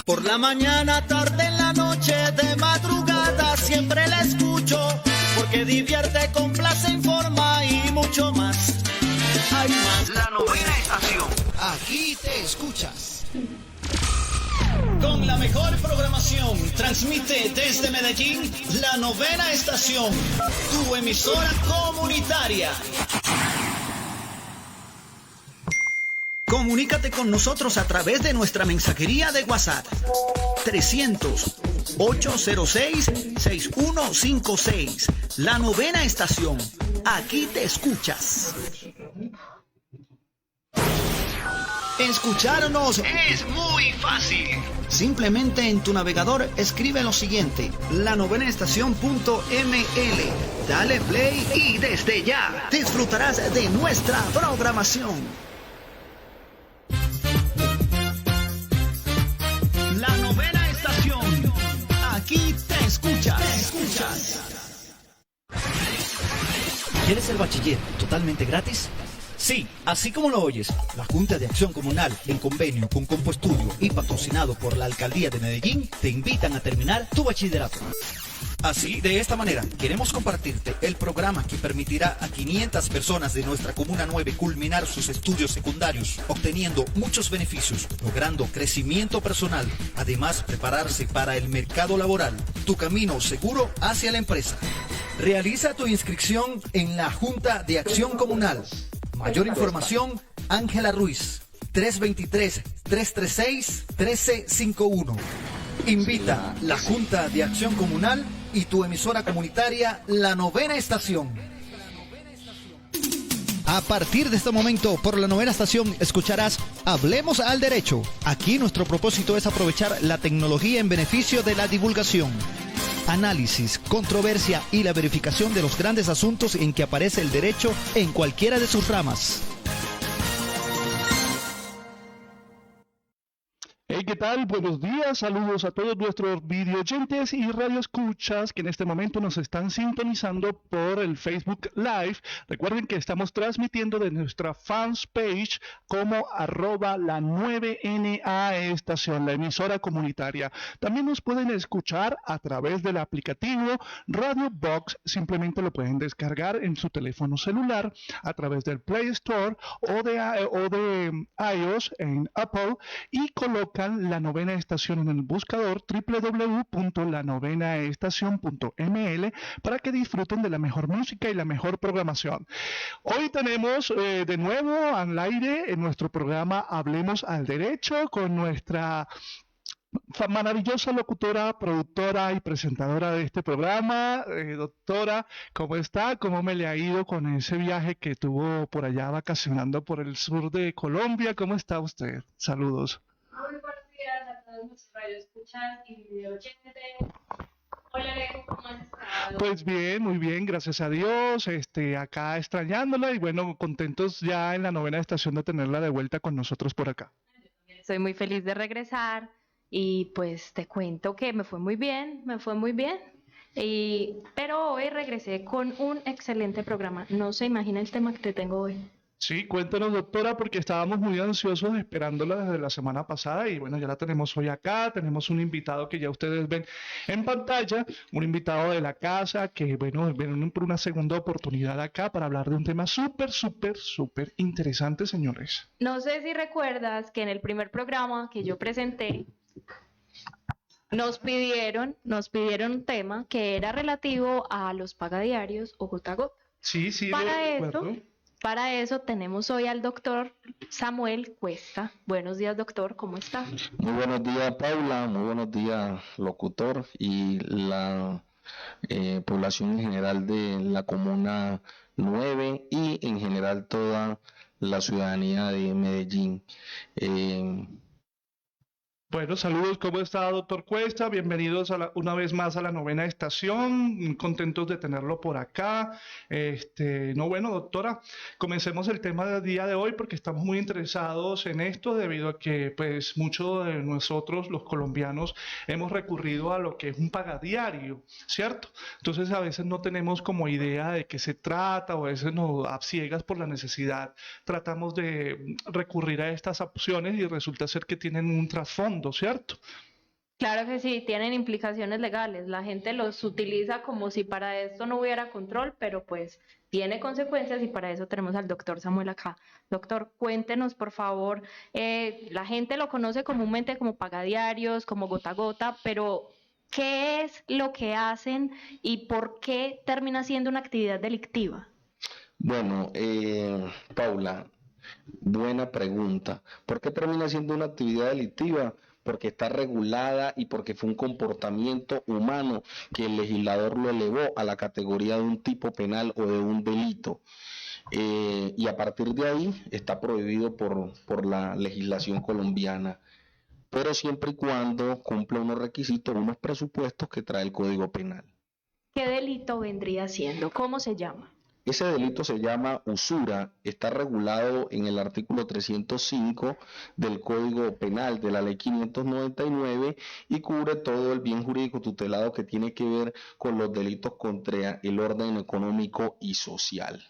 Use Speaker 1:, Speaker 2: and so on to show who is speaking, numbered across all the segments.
Speaker 1: Por la mañana, tarde, en la noche, de madrugada, siempre la escucho, porque divierte, complace, informa y mucho más. Hay más.
Speaker 2: La Novena Estación.
Speaker 1: Aquí te escuchas. Con la mejor programación, transmite desde Medellín La Novena Estación, tu emisora comunitaria. Comunícate con nosotros a través de nuestra mensajería de WhatsApp 300-806-6156. La Novena Estación. Aquí te escuchas. Escucharnos es muy fácil. Simplemente en tu navegador escribe lo siguiente: lanovenaestacion.ml. Dale play y desde ya disfrutarás de nuestra programación. La Novena Estación. Aquí te escuchas.
Speaker 3: ¿Quieres el bachiller totalmente gratis? Sí, así como lo oyes, la Junta de Acción Comunal, en convenio con Compoestudio y patrocinado por la Alcaldía de Medellín, te invitan a terminar tu bachillerato. Así, de esta manera, queremos compartirte el programa que permitirá a 500 personas de nuestra Comuna 9 culminar sus estudios secundarios, obteniendo muchos beneficios, logrando crecimiento personal, además prepararse para el mercado laboral, tu camino seguro hacia la empresa. Realiza tu inscripción en la Junta de Acción Comunal. Mayor información, Ángela Ruiz, 323-336-1351. Invita la Junta de Acción Comunal y tu emisora comunitaria La Novena Estación.
Speaker 4: A partir de este momento, por La Novena Estación, escucharás Hablemos al Derecho. Aquí nuestro propósito es aprovechar la tecnología en beneficio de la divulgación, análisis, controversia y la verificación de los grandes asuntos en que aparece el derecho en cualquiera de sus ramas.
Speaker 5: Hey, ¿qué tal? Buenos días, saludos a todos nuestros videoyentes y radioescuchas que en este momento nos están sintonizando por el Facebook Live. Recuerden que estamos transmitiendo de nuestra fans page como @la9na estación, la emisora comunitaria. También nos pueden escuchar a través del aplicativo Radio Box. Simplemente lo pueden descargar en su teléfono celular a través del Play Store o de iOS en Apple y colocan La Novena Estación en el buscador www.lanovenaestacion.ml para que disfruten de la mejor música y la mejor programación. Hoy tenemos de nuevo al aire en nuestro programa Hablemos al Derecho con nuestra maravillosa locutora, productora y presentadora de este programa. Doctora, ¿cómo está? ¿Cómo me le ha ido con ese viaje que tuvo por allá vacacionando por el sur de Colombia? ¿Cómo está usted? Saludos.
Speaker 6: Muy buenos días a todos nuestros radioescuchas y videoyentes. Hola, Alejo, ¿cómo has estado?
Speaker 5: Pues bien, muy bien, gracias a Dios. Acá extrañándola y bueno, contentos ya en la Novena Estación de tenerla de vuelta con nosotros por acá.
Speaker 6: Estoy muy feliz de regresar y pues te cuento que me fue muy bien. Pero hoy regresé con un excelente programa. No se imagina el tema que te tengo hoy.
Speaker 5: Sí, cuéntanos, doctora, porque estábamos muy ansiosos esperándola desde la semana pasada y bueno, ya la tenemos hoy acá. Tenemos un invitado que ya ustedes ven en pantalla, un invitado de la casa que bueno, ven por una segunda oportunidad acá para hablar de un tema súper interesante, señores.
Speaker 6: No sé si recuerdas que en el primer programa que yo presenté nos pidieron un tema que era relativo a los pagadiarios o gota a gota.
Speaker 5: Sí, lo recuerdo.
Speaker 6: Para eso tenemos hoy al doctor Samuel Cuesta. Buenos días, doctor, ¿cómo está?
Speaker 7: Muy buenos días, Paula, muy buenos días, locutor, y la población en general de la Comuna 9 y en general toda la ciudadanía de Medellín.
Speaker 5: Bueno, saludos, ¿cómo está, doctor Cuesta? Bienvenidos una vez más a la 9ª estación, contentos de tenerlo por acá. Bueno, doctora, comencemos el tema del día de hoy porque estamos muy interesados en esto debido a que, pues, muchos de nosotros, los colombianos, hemos recurrido a lo que es un pagadiario, ¿cierto? Entonces, a veces no tenemos como idea de qué se trata o a veces nos a ciegas por la necesidad tratamos de recurrir a estas opciones y resulta ser que tienen un trasfondo, ¿cierto?
Speaker 6: Claro que sí, tienen implicaciones legales. La gente los utiliza como si para esto no hubiera control, pero pues tiene consecuencias y para eso tenemos al doctor Samuel acá. Doctor, cuéntenos por favor, la gente lo conoce comúnmente como pagadiarios, como gota a gota, pero ¿qué es lo que hacen y por qué termina siendo una actividad delictiva?
Speaker 7: Bueno, Paula, buena pregunta. ¿Por qué termina siendo una actividad delictiva? Porque está regulada y porque fue un comportamiento humano que el legislador lo elevó a la categoría de un tipo penal o de un delito. Y a partir de ahí está prohibido por la legislación colombiana, pero siempre y cuando cumpla unos requisitos, unos presupuestos que trae el Código Penal.
Speaker 6: ¿Qué delito vendría siendo? ¿Cómo se llama?
Speaker 7: Ese delito se llama usura, está regulado en el artículo 305 del Código Penal de la Ley 599 y cubre todo el bien jurídico tutelado que tiene que ver con los delitos contra el orden económico y social.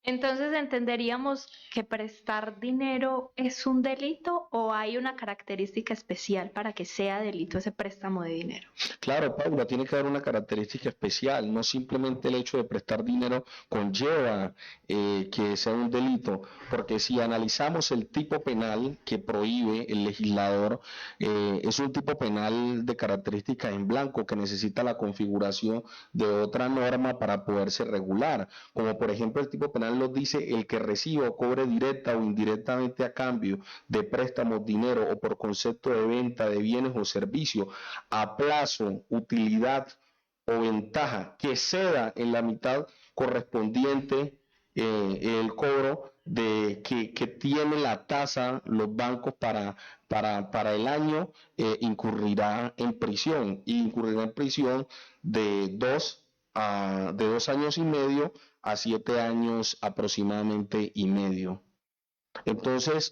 Speaker 6: Entonces, ¿entenderíamos que prestar dinero es un delito o hay una característica especial para que sea delito ese préstamo de dinero?
Speaker 7: Claro, Paula, tiene que haber una característica especial, no simplemente el hecho de prestar dinero conlleva que sea un delito, porque si analizamos el tipo penal que prohíbe el legislador, es un tipo penal de características en blanco que necesita la configuración de otra norma para poderse regular, como por ejemplo el tipo penal nos dice el que reciba o cobre directa o indirectamente a cambio de préstamos, dinero o por concepto de venta de bienes o servicios a plazo, utilidad o ventaja que ceda en la mitad correspondiente el cobro de que tiene la tasa los bancos para el año, incurrirá en prisión de 2 años y medio a 7 años aproximadamente y medio. Entonces,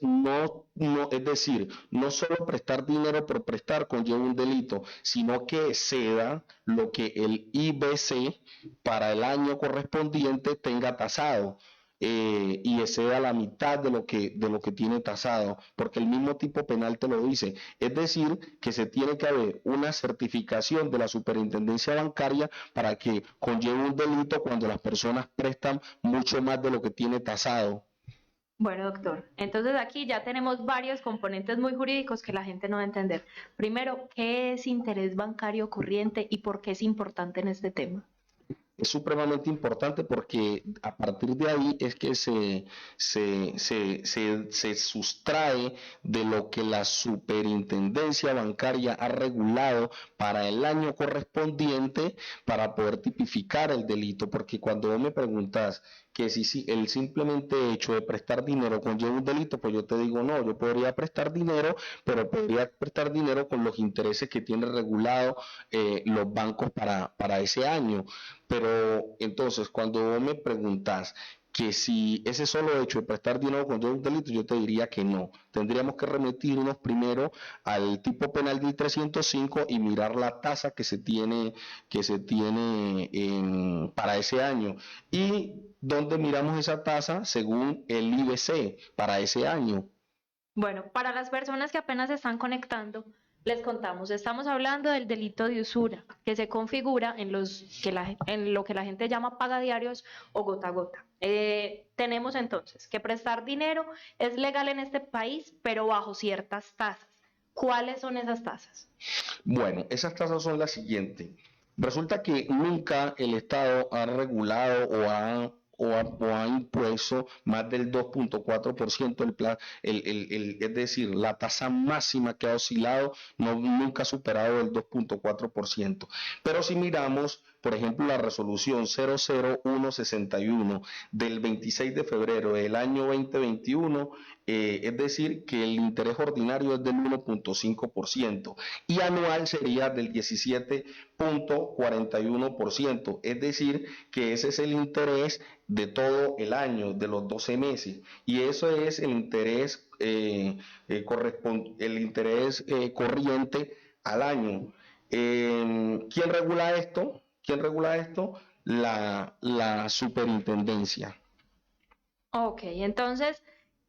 Speaker 7: es decir, no solo prestar dinero por prestar conlleva un delito, sino que ceda lo que el IBC para el año correspondiente tenga tasado. Y exceda la mitad de lo que tiene tasado, porque el mismo tipo penal te lo dice. Es decir, que se tiene que haber una certificación de la superintendencia bancaria para que conlleve un delito cuando las personas prestan mucho más de lo que tiene tasado.
Speaker 6: Bueno, doctor, entonces aquí ya tenemos varios componentes muy jurídicos que la gente no va a entender. Primero, ¿qué es interés bancario corriente y por qué es importante en este tema?
Speaker 7: Es supremamente importante porque a partir de ahí es que se sustrae de lo que la superintendencia bancaria ha regulado para el año correspondiente para poder tipificar el delito, porque cuando vos me preguntas que si el simplemente hecho de prestar dinero conlleva un delito, pues yo te digo no, yo podría prestar dinero, pero podría prestar dinero con los intereses que tienen regulado los bancos para ese año. Pero entonces cuando vos me preguntas que si ese solo hecho de prestar dinero conlleva un delito, yo te diría que no. Tendríamos que remitirnos primero al tipo penal del 305 y mirar la tasa que se tiene para ese año. Y ¿dónde miramos esa tasa? Según el IBC para ese año.
Speaker 6: Bueno, para las personas que apenas se están conectando, les contamos, estamos hablando del delito de usura, que se configura en lo que la gente llama pagadiarios o gota a gota. Tenemos entonces que prestar dinero es legal en este país, pero bajo ciertas tasas. ¿Cuáles son esas tasas?
Speaker 7: Bueno, esas tasas son las siguientes. Resulta que nunca el Estado ha regulado o ha impuesto más del 2.4%, es decir, la tasa máxima que ha oscilado nunca ha superado el 2.4%. Pero si miramos por ejemplo, la resolución 00161 del 26 de febrero del año 2021, es decir, que el interés ordinario es del 1.5% y anual sería del 17.41%, es decir, que ese es el interés de todo el año, de los 12 meses, y eso es el interés, corriente al año. ¿Quién regula esto? ¿Quién regula esto? La superintendencia.
Speaker 6: Ok, entonces,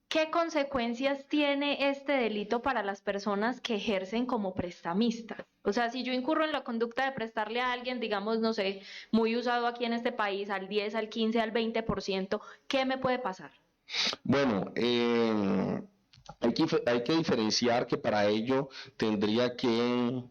Speaker 6: ¿qué consecuencias tiene este delito para las personas que ejercen como prestamistas? O sea, si yo incurro en la conducta de prestarle a alguien, digamos, no sé, muy usado aquí en este país, al 10, al 15, al 20%, ¿qué me puede pasar?
Speaker 7: Bueno, hay que diferenciar que para ello tendría que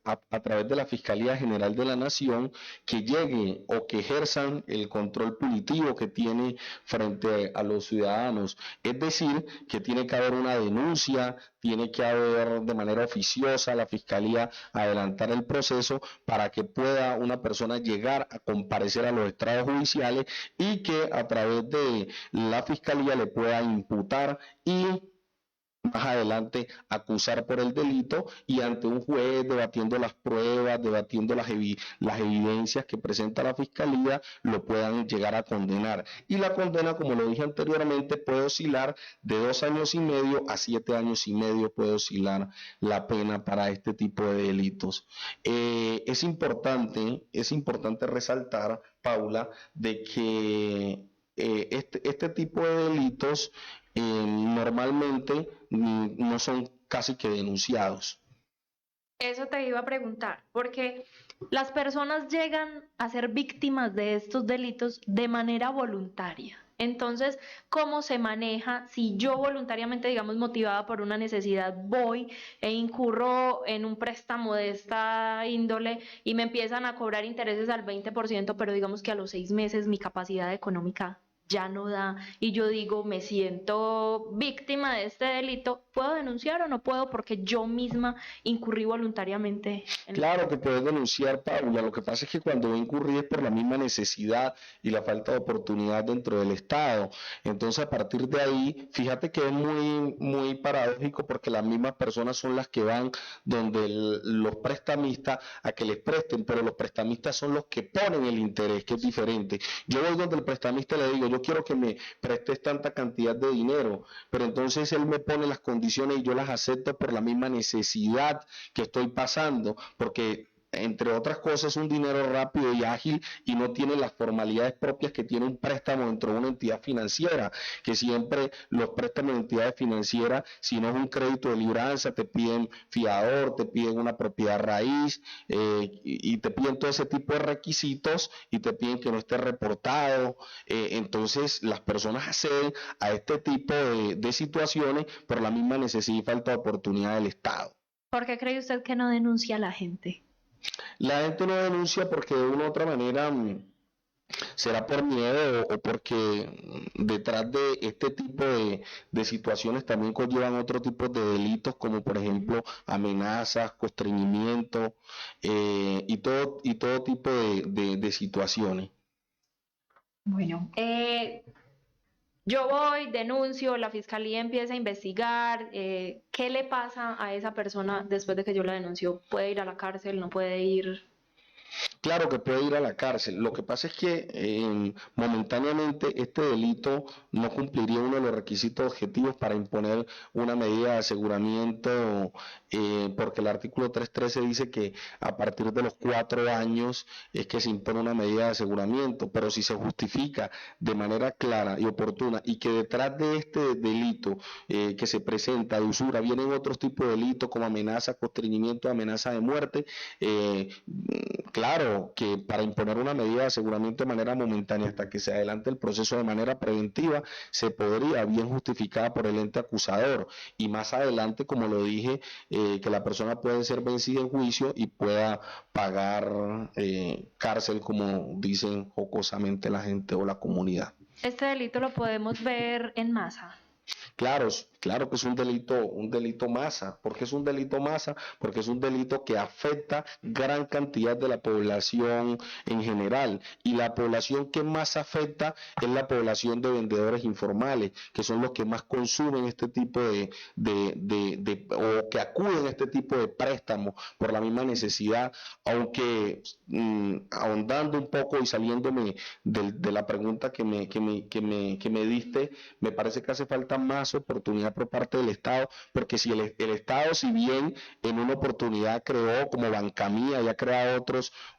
Speaker 7: a través de la Fiscalía General de la Nación, que llegue o que ejerzan el control punitivo que tiene frente a los ciudadanos. Es decir, que tiene que haber una denuncia, tiene que haber de manera oficiosa la Fiscalía adelantar el proceso para que pueda una persona llegar a comparecer a los estrados judiciales y que a través de la Fiscalía le pueda imputar y más adelante acusar por el delito, y ante un juez debatiendo las pruebas, debatiendo las evidencias que presenta la Fiscalía, lo puedan llegar a condenar. Y la condena, como lo dije anteriormente, puede oscilar de 2 años y medio a 7 años y medio, puede oscilar la pena para este tipo de delitos. Es importante resaltar, Paula, de que este tipo de delitos normalmente no son casi que denunciados.
Speaker 6: Eso te iba a preguntar, porque las personas llegan a ser víctimas de estos delitos de manera voluntaria. Entonces, ¿cómo se maneja si yo voluntariamente, digamos, motivada por una necesidad, voy e incurro en un préstamo de esta índole y me empiezan a cobrar intereses al 20%, pero digamos que a los 6 meses mi capacidad económica ya no da y yo digo, me siento víctima de este delito, ¿puedo denunciar o no puedo porque yo misma incurrí voluntariamente?
Speaker 7: Claro que puedes denunciar, Paula. Lo que pasa es que cuando incurrí es por la misma necesidad y la falta de oportunidad dentro del Estado. Entonces, a partir de ahí, fíjate que es muy paradójico, porque las mismas personas son las que van donde los prestamistas a que les presten, pero los prestamistas son los que ponen el interés, que es diferente. Yo voy donde el prestamista y le digo, yo quiero que me prestes tanta cantidad de dinero, pero entonces él me pone las condiciones y yo las acepto por la misma necesidad que estoy pasando, porque entre otras cosas es un dinero rápido y ágil y no tiene las formalidades propias que tiene un préstamo dentro de una entidad financiera, que siempre los préstamos de entidades financieras, si no es un crédito de libranza, te piden fiador, te piden una propiedad raíz, y te piden todo ese tipo de requisitos y te piden que no esté reportado. Entonces las personas acceden a este tipo de situaciones por la misma necesidad y falta de oportunidad del Estado.
Speaker 6: ¿Por qué cree usted que no denuncia a la gente?
Speaker 7: La gente no denuncia porque de una u otra manera será por miedo o porque detrás de este tipo de situaciones también conllevan otro tipo de delitos, como por ejemplo amenazas, constreñimiento, y todo tipo de situaciones.
Speaker 6: Bueno, yo voy, denuncio, la fiscalía empieza a investigar, ¿qué le pasa a esa persona después de que yo la denuncio? ¿Puede ir a la cárcel? ¿No puede ir?
Speaker 7: Claro que puede ir a la cárcel. Lo que pasa es que momentáneamente este delito no cumpliría uno de los requisitos objetivos para imponer una medida de aseguramiento, porque el artículo 313 dice que a partir de los 4 años es que se impone una medida de aseguramiento, pero si se justifica de manera clara y oportuna y que detrás de este delito que se presenta de usura vienen otros tipos de delitos como amenaza, constreñimiento, amenaza de muerte, claro que para imponer una medida de aseguramiento de manera momentánea hasta que se adelante el proceso de manera preventiva se podría bien justificada por el ente acusador, y más adelante, como lo dije, que la persona puede ser vencida en juicio y pueda pagar cárcel, como dicen jocosamente la gente o la comunidad.
Speaker 6: ¿Este delito lo podemos ver en masa?
Speaker 7: Claro que es un delito masa. ¿Por qué es un delito masa? Porque es un delito que afecta gran cantidad de la población en general. Y la población que más afecta es la población de vendedores informales, que son los que más consumen este tipo o que acuden a este tipo de préstamos por la misma necesidad, aunque ahondando un poco y saliéndome de la pregunta que me diste, me parece que hace falta más oportunidad por parte del Estado, porque si el Estado, si bien en una oportunidad creó como Bancamía, ya crea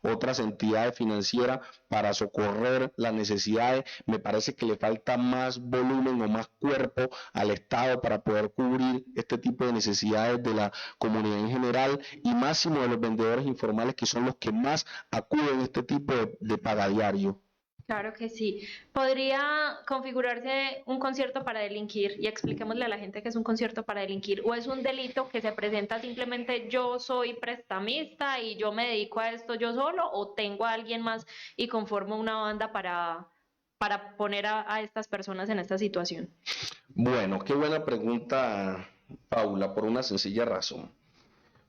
Speaker 7: otras entidades financieras para socorrer las necesidades, me parece que le falta más volumen o más cuerpo al Estado para poder cubrir este tipo de necesidades de la comunidad en general y máximo de los vendedores informales, que son los que más acuden a este tipo de pagadiario.
Speaker 6: Claro que sí. ¿Podría configurarse un concierto para delinquir? Y expliquémosle a la gente que es un concierto para delinquir. ¿O es un delito que se presenta simplemente yo soy prestamista y yo me dedico a esto yo solo? ¿O tengo a alguien más y conformo una banda para poner a estas personas en esta situación?
Speaker 7: Bueno, qué buena pregunta, Paula, por una sencilla razón.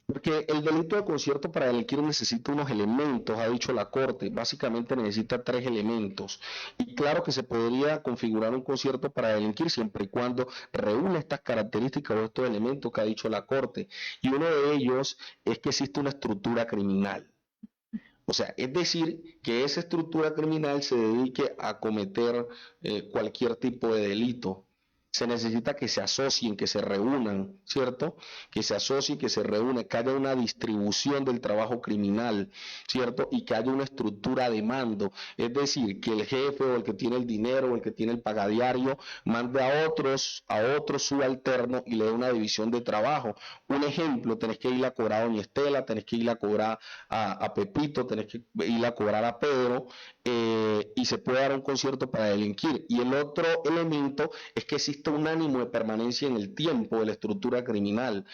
Speaker 7: Porque el delito de concierto para delinquir necesita unos elementos, ha dicho la Corte, básicamente necesita 3 elementos. Y claro que se podría configurar un concierto para delinquir siempre y cuando reúne estas características o estos elementos que ha dicho la Corte. Y uno de ellos es que existe una estructura criminal. O sea, es decir, que esa estructura criminal se dedique a cometer cualquier tipo de delito. Se necesita que se asocien, que se reúnan, ¿cierto? Que se asocien, que se reúnan, que haya una distribución del trabajo criminal, ¿cierto? Y que haya una estructura de mando. Es decir, que el jefe o el que tiene el dinero o el que tiene el pagadiario mande a otros subalternos y le dé una división de trabajo. Un ejemplo, tenés que ir a cobrar a doña Estela, tenés que ir a cobrar a Pepito, tenés que ir a cobrar a Pedro, y se puede dar un concierto para delinquir. Y el otro elemento es que existe un ánimo de permanencia en el tiempo de la estructura criminal.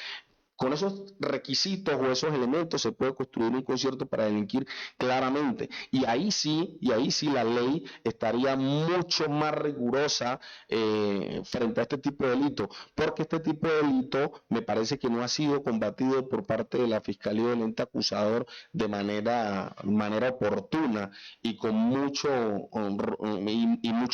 Speaker 7: Con esos requisitos o esos elementos se puede construir un concierto para delinquir claramente. Y ahí sí la ley estaría mucho más rigurosa frente a este tipo de delito, porque este tipo de delito me parece que no ha sido combatido por parte de la Fiscalía del ente acusador de manera oportuna y con mucho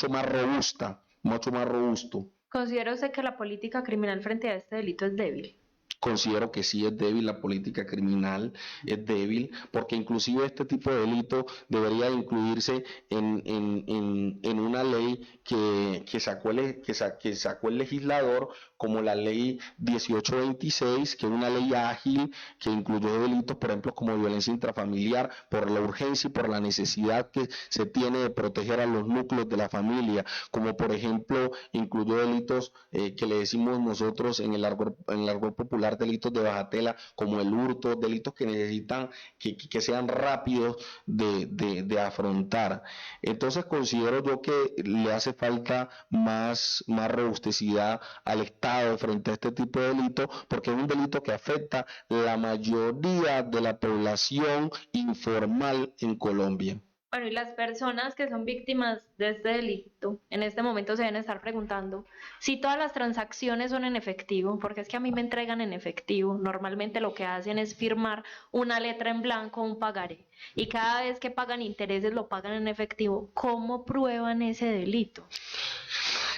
Speaker 7: más robusta, mucho más robusto.
Speaker 6: ¿Considera usted que la política criminal frente a este delito es débil?
Speaker 7: Considero que sí es débil, la política criminal es débil, porque inclusive este tipo de delito debería incluirse en una ley que sacó el legislador, como la ley 1826, que es una ley ágil que incluyó delitos, por ejemplo, como violencia intrafamiliar, por la urgencia y por la necesidad que se tiene de proteger a los núcleos de la familia, como por ejemplo incluyó delitos que le decimos nosotros en el argot popular, delitos de bagatela, como el hurto, delitos que necesitan que sean rápidos de afrontar. Entonces considero yo que le hace falta más robusticidad al Estado frente a este tipo de delito, porque es un delito que afecta la mayoría de la población informal en Colombia.
Speaker 6: Bueno, y las personas que son víctimas de este delito en este momento se deben estar preguntando si todas las transacciones son en efectivo, porque es que a mí me entregan en efectivo. Normalmente lo que hacen es firmar una letra en blanco, un pagaré, y cada vez que pagan intereses lo pagan en efectivo. ¿Cómo prueban ese delito?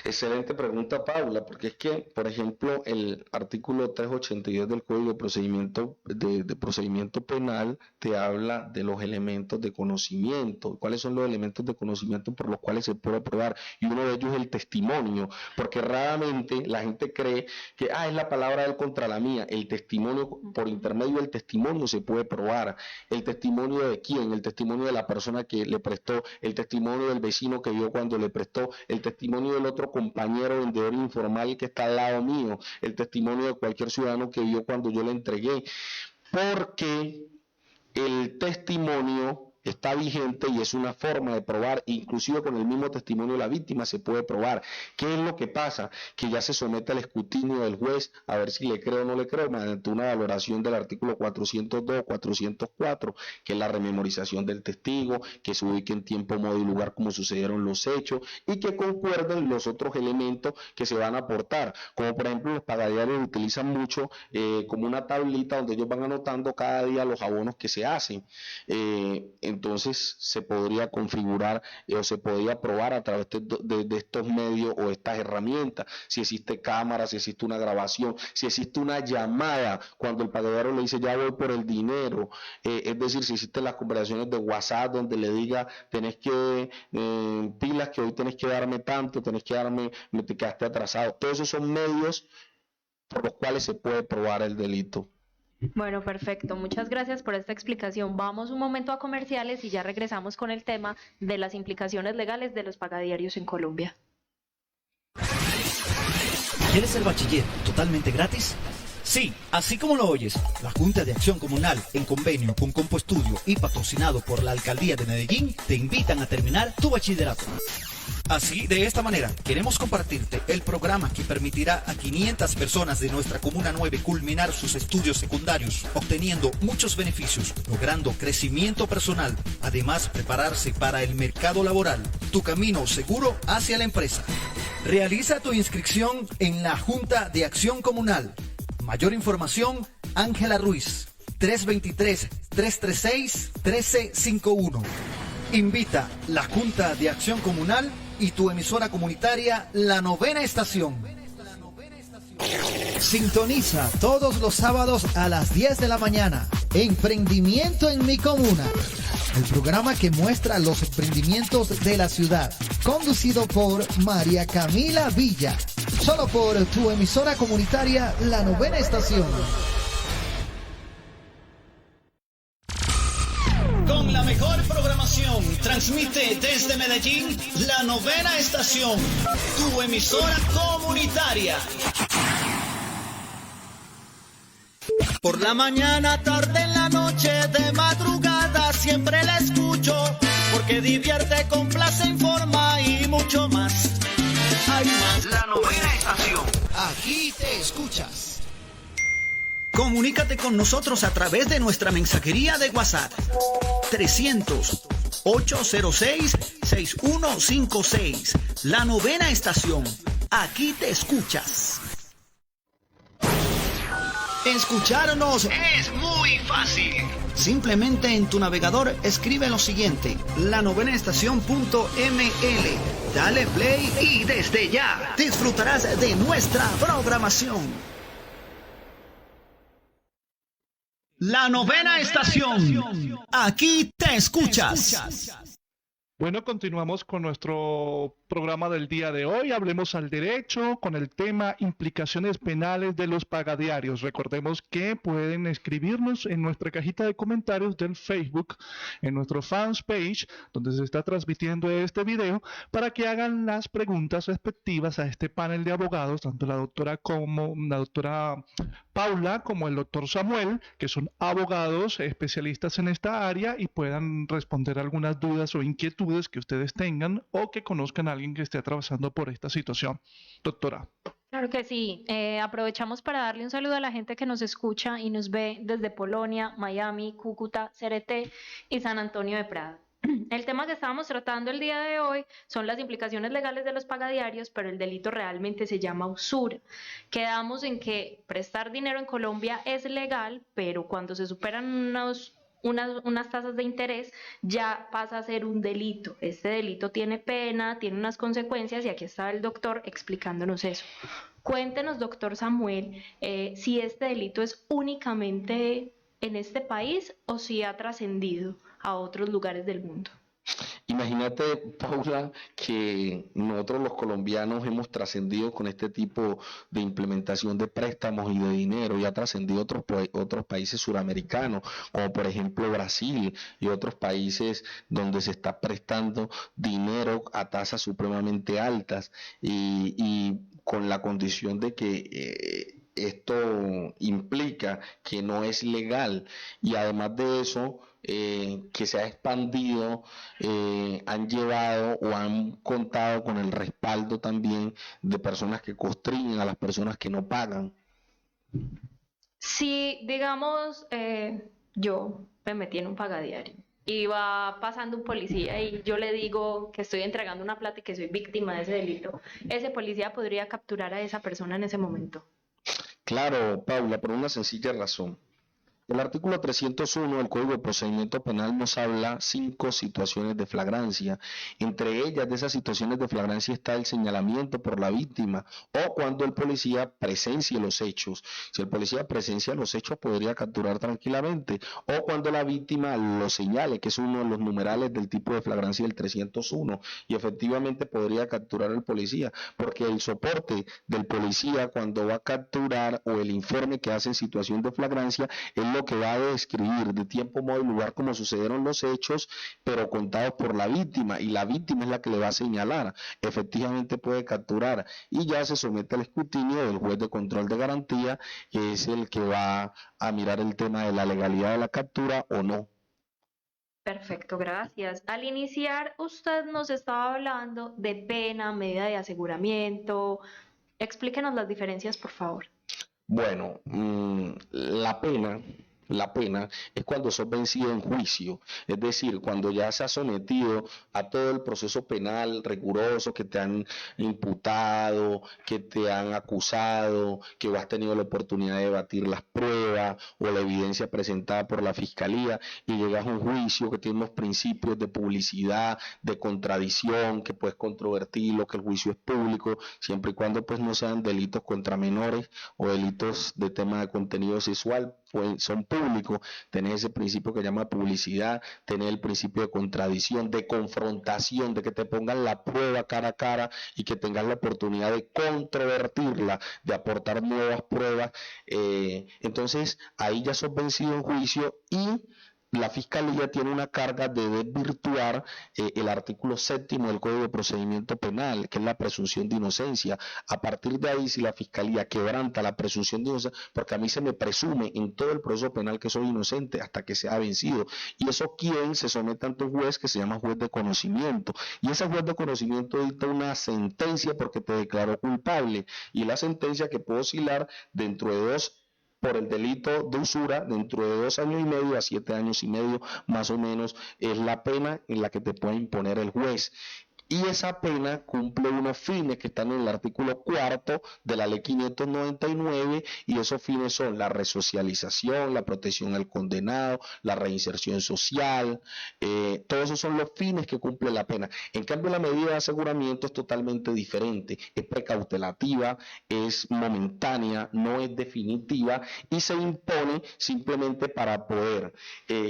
Speaker 7: Excelente pregunta, Paula, porque es que, por ejemplo, el artículo 382 del Código de Procedimiento Penal te habla de los elementos de conocimiento. ¿Cuáles son los elementos de conocimiento por los cuales se puede probar? Y uno de ellos es el testimonio, porque raramente la gente cree que es la palabra de él contra la mía. El testimonio, por intermedio del testimonio se puede probar. ¿El testimonio de quién? El testimonio de la persona que le prestó, el testimonio del vecino que vio cuando le prestó, el testimonio del otro compañero vendedor informal que está al lado mío, el testimonio de cualquier ciudadano que vio cuando yo le entregué, porque el testimonio está vigente y es una forma de probar, inclusive con el mismo testimonio de la víctima se puede probar. ¿Qué es lo que pasa? Que ya se somete al escrutinio del juez a ver si le creo o no le creo, mediante una valoración del artículo 402 o 404, que es la rememorización del testigo, que se ubique en tiempo, modo y lugar como sucedieron los hechos y que concuerden los otros elementos que se van a aportar, como por ejemplo los pagadiarios utilizan mucho como una tablita donde ellos van anotando cada día los abonos que se hacen. Entonces se podría configurar o se podría probar a través de estos medios o estas herramientas, si existe cámara, si existe una grabación, si existe una llamada cuando el pagadiario le dice ya voy por el dinero, es decir, si existen las conversaciones de WhatsApp donde le diga tenés que pilas que hoy tenés que darme tanto, tenés que darme, me te quedaste atrasado. Todos esos son medios por los cuales se puede probar el delito.
Speaker 6: Bueno, perfecto. Muchas gracias por esta explicación. Vamos un momento a comerciales y ya regresamos con el tema de las implicaciones legales de los pagadiarios en Colombia.
Speaker 3: ¿Quieres el bachiller totalmente gratis? Sí, así como lo oyes, la Junta de Acción Comunal, en convenio con Compoestudio y patrocinado por la Alcaldía de Medellín, te invitan a terminar tu bachillerato. Así, de esta manera, queremos compartirte el programa que permitirá a 500 personas de nuestra Comuna 9 culminar sus estudios secundarios, obteniendo muchos beneficios, logrando crecimiento personal, además prepararse para el mercado laboral, tu camino seguro hacia la empresa. Realiza tu inscripción en la Junta de Acción Comunal. Mayor información, Ángela Ruiz, 323-336-1351. Invita la Junta de Acción Comunal y tu emisora comunitaria La Novena Estación.
Speaker 4: Sintoniza todos los sábados a las 10 de la mañana. Emprendimiento en mi comuna. El programa que muestra los emprendimientos de la ciudad. Conducido por María Camila Villa. Solo por tu emisora comunitaria La Novena Estación.
Speaker 3: Con la mejor programación, transmite desde Medellín La Novena Estación, tu emisora comunitaria.
Speaker 1: Por la mañana, tarde, en la noche, de madrugada, siempre la escucho, porque divierte, complace, informa y mucho más. Hay más.
Speaker 3: La Novena Estación.
Speaker 4: Aquí te escuchas.
Speaker 3: Comunícate con nosotros a través de nuestra mensajería de WhatsApp 300-806-6156. La Novena Estación. Aquí te escuchas. Escucharnos es muy fácil. Simplemente en tu navegador escribe lo siguiente: lanovenaestacion.ml. Dale play y desde ya disfrutarás de nuestra programación. La Novena Estación. Aquí te escuchas.
Speaker 5: Bueno, continuamos con nuestro programa del día de hoy. Hablemos al derecho con el tema implicaciones penales de los pagadiarios. Recordemos que pueden escribirnos en nuestra cajita de comentarios del Facebook, en nuestro fans page, donde se está transmitiendo este video, para que hagan las preguntas respectivas a este panel de abogados, tanto la doctora Paula como el doctor Samuel, que son abogados especialistas en esta área y puedan responder algunas dudas o inquietudes que ustedes tengan o que conozcan a alguien que esté atravesando por esta situación. Doctora.
Speaker 6: Claro que sí. Aprovechamos para darle un saludo a la gente que nos escucha y nos ve desde Polonia, Miami, Cúcuta, Cereté y San Antonio de Prada. El tema que estábamos tratando el día de hoy son las implicaciones legales de los pagadiarios, pero el delito realmente se llama usura. Quedamos en que prestar dinero en Colombia es legal, pero cuando se superan unas tasas de interés ya pasa a ser un delito. Este delito tiene pena, tiene unas consecuencias y aquí está el doctor explicándonos eso. Cuéntenos, doctor Samuel, si este delito es únicamente en este país o si ha trascendido a otros lugares del mundo.
Speaker 7: Imagínate, Paula, que nosotros los colombianos hemos trascendido con este tipo de implementación de préstamos y de dinero y ha trascendido otros países suramericanos, como por ejemplo Brasil y otros países donde se está prestando dinero a tasas supremamente altas y con la condición de que esto implica que no es legal, y además de eso, que se ha expandido, han llevado o han contado con el respaldo también de personas que constriñen a las personas que no pagan.
Speaker 6: Si, digamos, yo me metí en un pagadiario y va pasando un policía y yo le digo que estoy entregando una plata y que soy víctima de ese delito, ¿ese policía podría capturar a esa persona en ese momento?
Speaker 7: Claro, Paula, por una sencilla razón. El artículo 301 del Código de Procedimiento Penal nos habla 5 situaciones de flagrancia. Entre ellas, de esas situaciones de flagrancia, está el señalamiento por la víctima o cuando el policía presencie los hechos. Si el policía presencia los hechos, podría capturar tranquilamente, o cuando la víctima lo señale, que es uno de los numerales del tipo de flagrancia del 301, y efectivamente podría capturar al policía, porque el soporte del policía cuando va a capturar, o el informe que hace en situación de flagrancia, es lo que va a describir de tiempo, modo y lugar como sucedieron los hechos, pero contados por la víctima, y la víctima es la que le va a señalar. Efectivamente puede capturar, y ya se somete al escrutinio del juez de control de garantía, que es el que va a mirar el tema de la legalidad de la captura o no.
Speaker 6: Perfecto, gracias. Al iniciar, usted nos estaba hablando de pena, medida de aseguramiento. Explíquenos las diferencias, por favor.
Speaker 7: Bueno, la pena es cuando sos vencido en juicio, es decir, cuando ya se ha sometido a todo el proceso penal riguroso, que te han imputado, que te han acusado, que has tenido la oportunidad de debatir las pruebas o la evidencia presentada por la fiscalía, y llegas a un juicio que tiene unos principios de publicidad, de contradicción, que puedes controvertirlo, que el juicio es público, siempre y cuando pues no sean delitos contra menores o delitos de tema de contenido sexual, pues son públicos. Tener ese principio que llama publicidad, tener el principio de contradicción, de confrontación, de que te pongan la prueba cara a cara y que tengas la oportunidad de controvertirla, de aportar nuevas pruebas. Entonces ahí ya sos vencido en juicio, y la Fiscalía tiene una carga de desvirtuar el artículo 7º del Código de Procedimiento Penal, que es la presunción de inocencia. A partir de ahí, si la Fiscalía quebranta la presunción de inocencia, porque a mí se me presume en todo el proceso penal que soy inocente hasta que sea vencido, y eso quien se somete ante un juez que se llama juez de conocimiento, y ese juez de conocimiento dicta una sentencia porque te declaró culpable, y la sentencia, que puede oscilar dentro de 2 por el delito de usura, dentro de 2 años y medio a 7 años y medio, más o menos, es la pena en la que te puede imponer el juez. Y esa pena cumple unos fines que están en el artículo 4 de la ley 599, y esos fines son la resocialización, la protección al condenado, la reinserción social. Todos esos son los fines que cumple la pena. En cambio, la medida de aseguramiento es totalmente diferente, es precautelativa, es momentánea, no es definitiva, y se impone simplemente para poder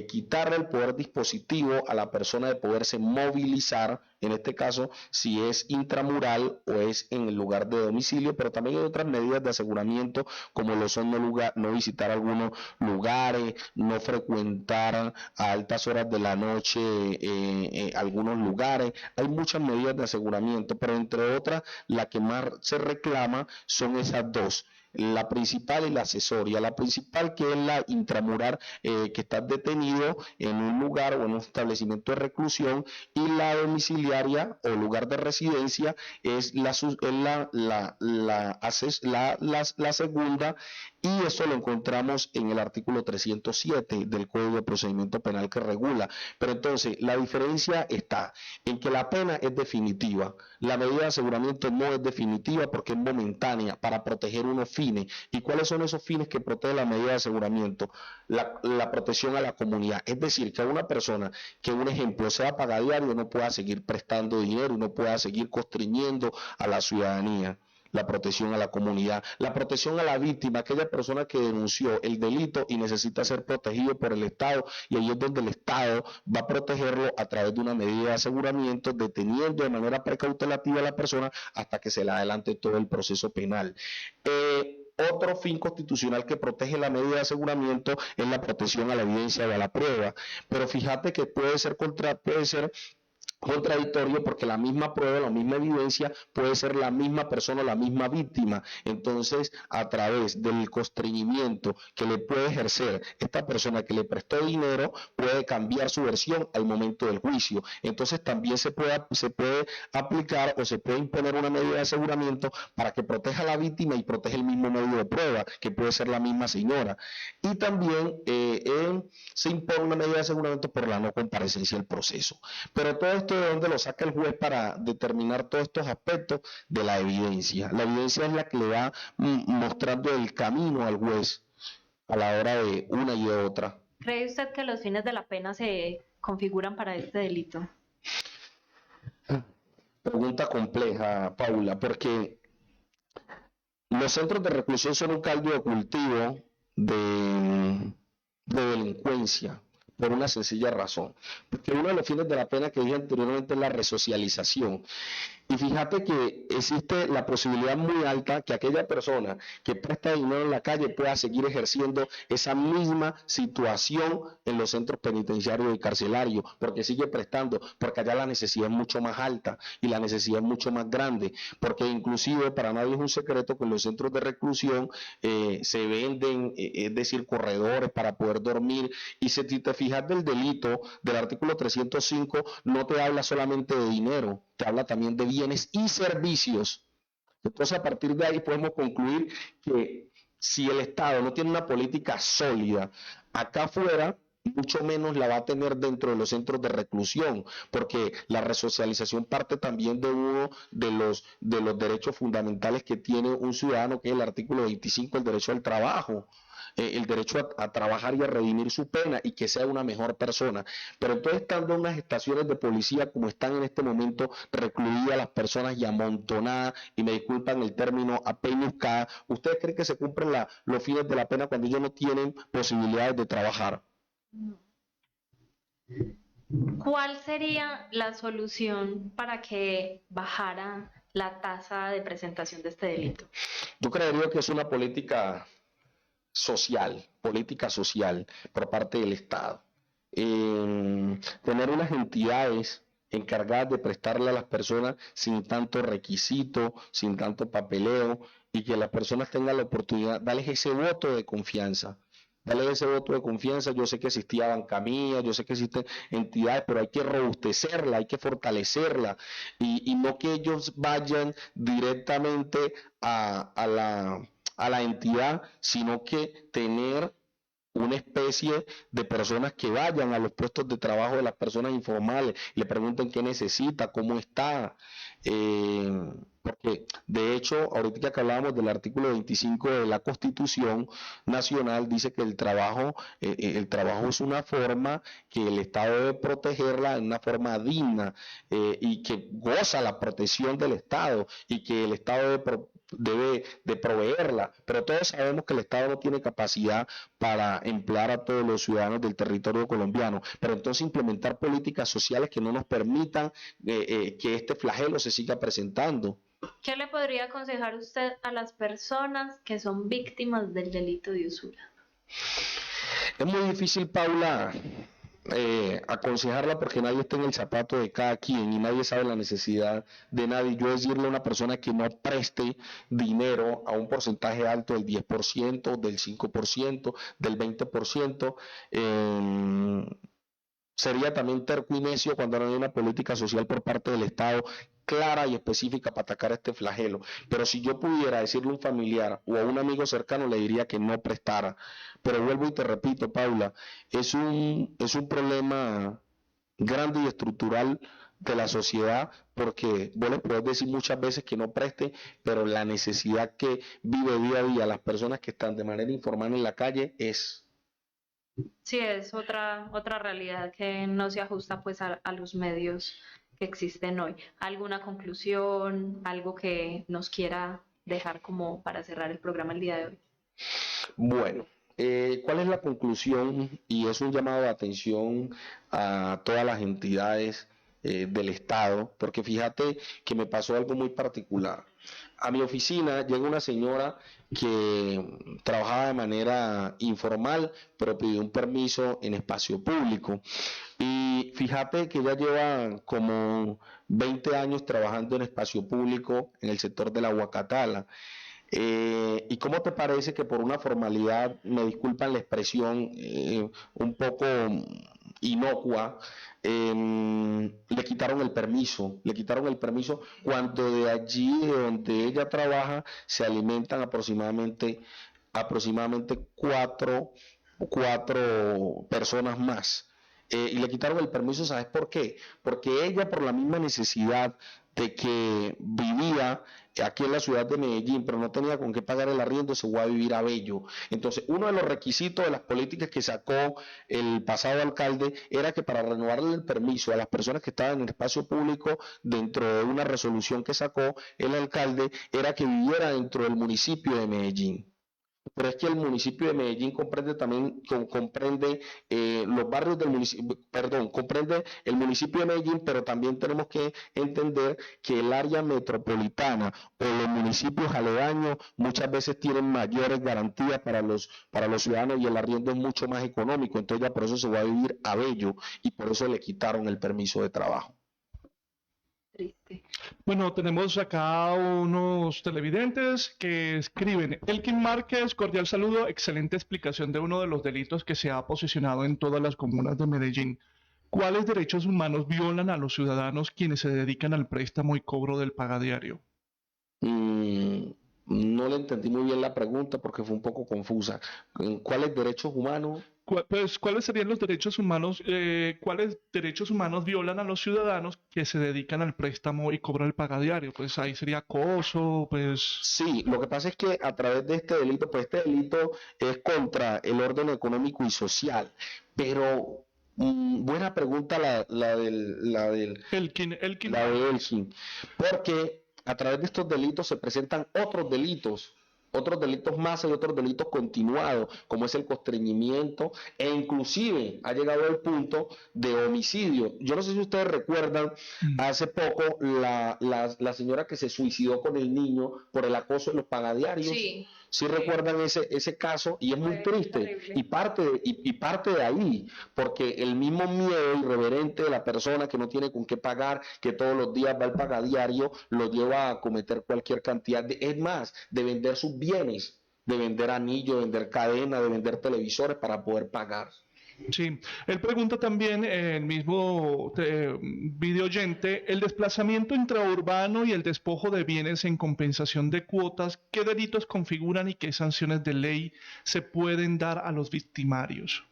Speaker 7: quitarle el poder dispositivo a la persona de poderse movilizar, en este caso, si es intramural o es en el lugar de domicilio, pero también hay otras medidas de aseguramiento, como lo son no visitar algunos lugares, no frecuentar a altas horas de la noche algunos lugares. Hay muchas medidas de aseguramiento, pero entre otras, la que más se reclama son esas dos: la principal y la accesoria. La principal, que es la intramural, que estás detenido en un lugar o en un establecimiento de reclusión, y la domiciliaria o lugar de residencia es la segunda, y eso lo encontramos en el artículo 307 del Código de Procedimiento Penal, que regula. Pero entonces la diferencia está en que la pena es definitiva, la medida de aseguramiento no es definitiva porque es momentánea para proteger unos fines. ¿Y cuáles son esos fines que protege la medida de aseguramiento? La protección a la comunidad, es decir, que a una persona que, un ejemplo, sea pagadiario, no pueda seguir prestando dinero y no pueda seguir constriñendo a la ciudadanía. La protección a la comunidad, la protección a la víctima, aquella persona que denunció el delito y necesita ser protegido por el Estado, y ahí es donde el Estado va a protegerlo a través de una medida de aseguramiento, deteniendo de manera precautelativa a la persona hasta que se le adelante todo el proceso penal. Otro fin constitucional que protege la medida de aseguramiento es la protección a la evidencia o a la prueba, pero fíjate que puede ser contradictorio porque la misma prueba, la misma evidencia puede ser la misma persona o la misma víctima. Entonces, a través del constreñimiento que le puede ejercer esta persona que le prestó dinero, puede cambiar su versión al momento del juicio. Entonces, también se puede aplicar o se puede imponer una medida de aseguramiento para que proteja a la víctima y proteja el mismo medio de prueba, que puede ser la misma señora. Y también se impone una medida de aseguramiento por la no comparecencia al proceso. Pero todo esto, ¿de dónde lo saca el juez para determinar todos estos aspectos? De la evidencia. La evidencia es la que le va mostrando el camino al juez a la hora de una y de otra.
Speaker 6: ¿Cree usted que los fines de la pena se configuran para este delito?
Speaker 7: Pregunta compleja, Paula, porque los centros de reclusión son un caldo de cultivo de delincuencia. Por una sencilla razón, porque uno de los fines de la pena que dije anteriormente es la resocialización. Y fíjate que existe la posibilidad muy alta que aquella persona que presta dinero en la calle pueda seguir ejerciendo esa misma situación en los centros penitenciarios y carcelarios, porque sigue prestando, porque allá la necesidad es mucho más alta y la necesidad es mucho más grande, porque inclusive para nadie es un secreto que en los centros de reclusión se venden, es decir, corredores para poder dormir, y si te fijas del delito del artículo 305 no te habla solamente de dinero, te habla también de bienes y servicios. Entonces, a partir de ahí podemos concluir que si el Estado no tiene una política sólida acá afuera, mucho menos la va a tener dentro de los centros de reclusión, porque la resocialización parte también de uno de los derechos fundamentales que tiene un ciudadano, que es el artículo 25, el derecho al trabajo. El derecho a trabajar y a redimir su pena y que sea una mejor persona. Pero entonces, estando en unas estaciones de policía como están en este momento, recluidas las personas y amontonadas, y me disculpan el término, apeñuscadas, ¿ustedes creen que se cumplen los fines de la pena cuando ellos no tienen posibilidades de trabajar?
Speaker 6: ¿Cuál sería la solución para que bajara la tasa de presentación de este delito?
Speaker 7: Yo creería que es una política social por parte del Estado. Tener unas entidades encargadas de prestarle a las personas sin tanto requisito, sin tanto papeleo, y que las personas tengan la oportunidad, darles ese voto de confianza. Yo sé que existía Bancamía, yo sé que existen entidades, pero hay que robustecerla, hay que fortalecerla, y no que ellos vayan directamente a la entidad, sino que tener una especie de personas que vayan a los puestos de trabajo de las personas informales, le pregunten qué necesita, cómo está, porque de hecho, ahorita que hablábamos del artículo 25 de la Constitución Nacional, dice que el trabajo es una forma que el Estado debe protegerla en una forma digna, y que goza la protección del Estado, y que el Estado debe de proveerla, pero todos sabemos que el Estado no tiene capacidad para emplear a todos los ciudadanos del territorio colombiano, pero entonces implementar políticas sociales que no nos permitan que este flagelo se siga presentando.
Speaker 6: ¿Qué le podría aconsejar usted a las personas que son víctimas del delito de usura?
Speaker 7: Es muy difícil, Paula, aconsejarla, porque nadie está en el zapato de cada quien y nadie sabe la necesidad de nadie. Yo decirle a una persona que no preste dinero a un porcentaje alto del 10%, del 5%, del 20%, sería también terco y necio cuando no hay una política social por parte del Estado clara y específica para atacar este flagelo. Pero si yo pudiera decirle a un familiar o a un amigo cercano, le diría que no prestara. Pero vuelvo y te repito, Paula, es un problema grande y estructural de la sociedad, porque vos les podés decir muchas veces que no presten, pero la necesidad que vive día a día las personas que están de manera informal en la calle es...
Speaker 6: Sí, es otra realidad que no se ajusta pues a los medios que existen hoy. ¿Alguna conclusión, algo que nos quiera dejar como para cerrar el programa el día de hoy?
Speaker 7: Bueno, ¿cuál es la conclusión? Y es un llamado de atención a todas las entidades del Estado, porque fíjate que me pasó algo muy particular. a mi oficina llega una señora que trabajaba de manera informal, pero pidió un permiso en espacio público. Y fíjate que ella lleva como 20 años trabajando en espacio público en el sector de la Huacatala. ¿Y cómo te parece que por una formalidad, me disculpan la expresión, un poco inocua, le quitaron el permiso? Le quitaron el permiso cuando de allí de donde ella trabaja se alimentan aproximadamente cuatro personas más. Y le quitaron el permiso, ¿sabes por qué? Porque ella, por la misma necesidad de que vivía aquí en la ciudad de Medellín, pero no tenía con qué pagar el arriendo, se fue a vivir a Bello. Entonces, uno de los requisitos de las políticas que sacó el pasado alcalde era que para renovarle el permiso a las personas que estaban en el espacio público, dentro de una resolución que sacó el alcalde, era que viviera dentro del municipio de Medellín. Pero es que el municipio de Medellín comprende también, comprende los barrios del municipio, perdón, comprende el municipio de Medellín, pero también tenemos que entender que el área metropolitana o los municipios aledaños muchas veces tienen mayores garantías para los ciudadanos y el arriendo es mucho más económico. Entonces ya por eso se va a vivir a Bello y por eso le quitaron el permiso de trabajo.
Speaker 6: Triste.
Speaker 5: Bueno, tenemos acá unos televidentes que escriben: Elkin Márquez, cordial saludo, excelente explicación de uno de los delitos que se ha posicionado en todas las comunas de Medellín. ¿Cuáles derechos humanos violan a los ciudadanos quienes se dedican al préstamo y cobro del pagadiario?
Speaker 7: No le entendí muy bien la pregunta porque fue un poco confusa. ¿Cuáles derechos humanos?
Speaker 5: Pues, ¿cuáles serían los derechos humanos? ¿Cuáles derechos humanos violan a los ciudadanos que se dedican al préstamo y cobro del pagadiario? Pues ahí sería acoso, pues...
Speaker 7: Sí, lo que pasa es que a través de este delito, pues este delito es contra el orden económico y social, pero buena pregunta la de Elkin, porque a través de estos delitos se presentan otros delitos más y otros delitos continuados, como es el constreñimiento, e inclusive ha llegado al punto de homicidio. Yo no sé si ustedes recuerdan, hace poco la señora que se suicidó con el niño por el acoso en los pagadiarios. Sí recuerdan ese caso, y es muy triste, y parte de ahí, porque el mismo miedo irreverente de la persona que no tiene con qué pagar, que todos los días va al pagadiario, lo lleva a cometer cualquier cantidad es más, de vender sus bienes, de vender anillos, de vender cadenas, de vender televisores para poder pagar.
Speaker 5: Sí, él pregunta también, el mismo videoyente, el desplazamiento intraurbano y el despojo de bienes en compensación de cuotas, ¿qué delitos configuran y qué sanciones de ley se pueden dar a los victimarios?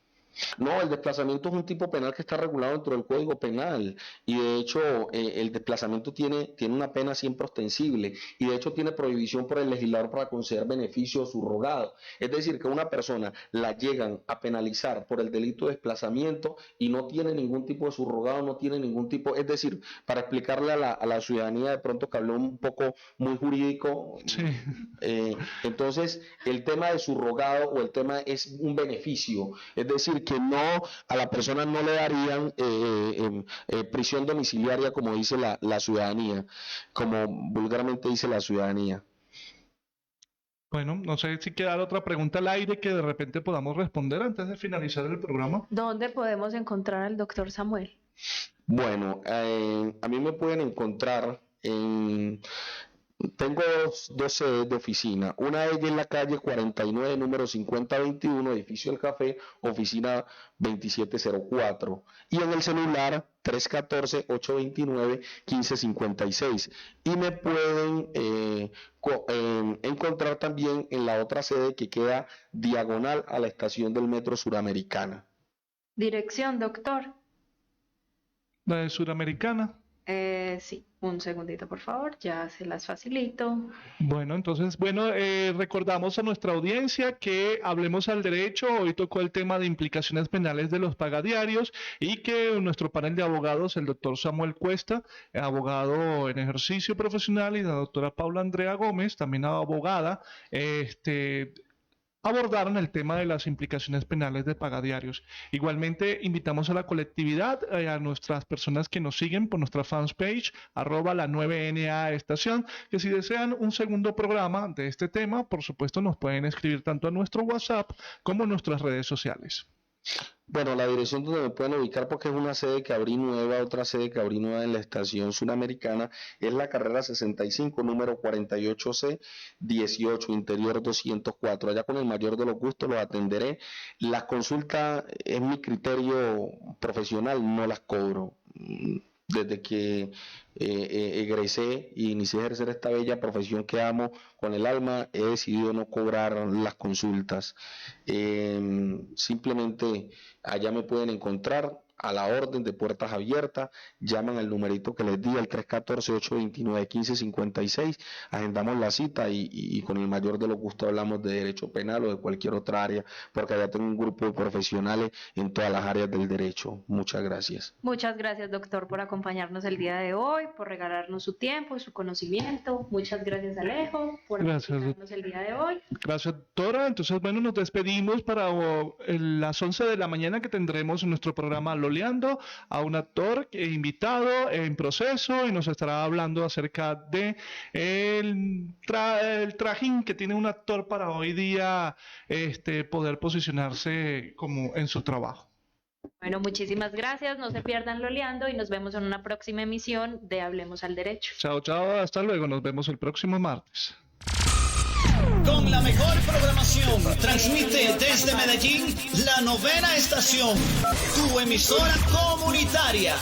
Speaker 7: No, el desplazamiento es un tipo penal que está regulado dentro del Código Penal, y de hecho el desplazamiento tiene una pena siempre ostensible, y de hecho tiene prohibición por el legislador para conceder beneficio subrogado. Es decir, que una persona la llegan a penalizar por el delito de desplazamiento y no tiene ningún tipo de subrogado, no tiene ningún tipo, es decir, para explicarle a la ciudadanía, de pronto que habló un poco muy jurídico,
Speaker 5: sí.
Speaker 7: Entonces el tema de subrogado o el tema es un beneficio, es decir, que no, a la persona no le darían prisión domiciliaria, como dice la ciudadanía, como vulgarmente dice la ciudadanía.
Speaker 5: Bueno, no sé si queda otra pregunta al aire que de repente podamos responder antes de finalizar el programa.
Speaker 6: ¿Dónde podemos encontrar al doctor Samuel?
Speaker 7: Bueno, a mí me pueden encontrar en... Tengo dos sedes de oficina. Una de ellas en la calle 49, número 5021, edificio El Café, oficina 2704. Y en el celular 314-829-1556. Y me pueden encontrar también en la otra sede que queda diagonal a la estación del Metro Suramericana.
Speaker 6: Dirección, doctor.
Speaker 5: ¿La de Suramericana?
Speaker 6: Sí, un segundito por favor, ya se las facilito.
Speaker 5: Bueno, entonces, recordamos a nuestra audiencia que Hablemos al Derecho hoy tocó el tema de implicaciones penales de los pagadiarios, y que nuestro panel de abogados, el doctor Samuel Cuesta, abogado en ejercicio profesional, y la doctora Paula Andrea Gómez, también abogada, abordaron el tema de las implicaciones penales de pagadiarios. Igualmente, invitamos a la colectividad, a nuestras personas que nos siguen por nuestra fanpage, @la 9NA Estación, que si desean un segundo programa de este tema, por supuesto nos pueden escribir tanto a nuestro WhatsApp como en nuestras redes sociales.
Speaker 7: Bueno, la dirección donde me pueden ubicar, porque es una sede que abrí nueva, otra sede que abrí nueva en la estación suramericana, es la carrera 65, número 48C, 18, interior 204. Allá con el mayor de los gustos los atenderé. Las consultas es mi criterio profesional, no las cobro. Desde que egresé y inicié a ejercer esta bella profesión que amo con el alma, he decidido no cobrar las consultas. Simplemente allá me pueden encontrar a la orden, de puertas abiertas. Llaman al numerito que les di, al 314-829-1556, agendamos la cita y con el mayor de los gustos hablamos de derecho penal o de cualquier otra área, porque allá tengo un grupo de profesionales en todas las áreas del derecho. Muchas gracias.
Speaker 6: Muchas gracias, doctor, por acompañarnos el día de hoy, por regalarnos su tiempo y su conocimiento. Muchas gracias, Alejo, por acompañarnos el día de hoy.
Speaker 5: Gracias, doctora. Entonces, bueno, nos despedimos para las 11 de la mañana, que tendremos en nuestro programa Loleando a un actor invitado en proceso, y nos estará hablando acerca de el trajín que tiene un actor para hoy día poder posicionarse como en su trabajo.
Speaker 6: Bueno, muchísimas gracias, no se pierdan Loleando y nos vemos en una próxima emisión de Hablemos al Derecho.
Speaker 5: Chao, chao, hasta luego, nos vemos el próximo martes.
Speaker 3: Con la mejor programación, transmite desde Medellín la 9ª Estación, tu emisora comunitaria.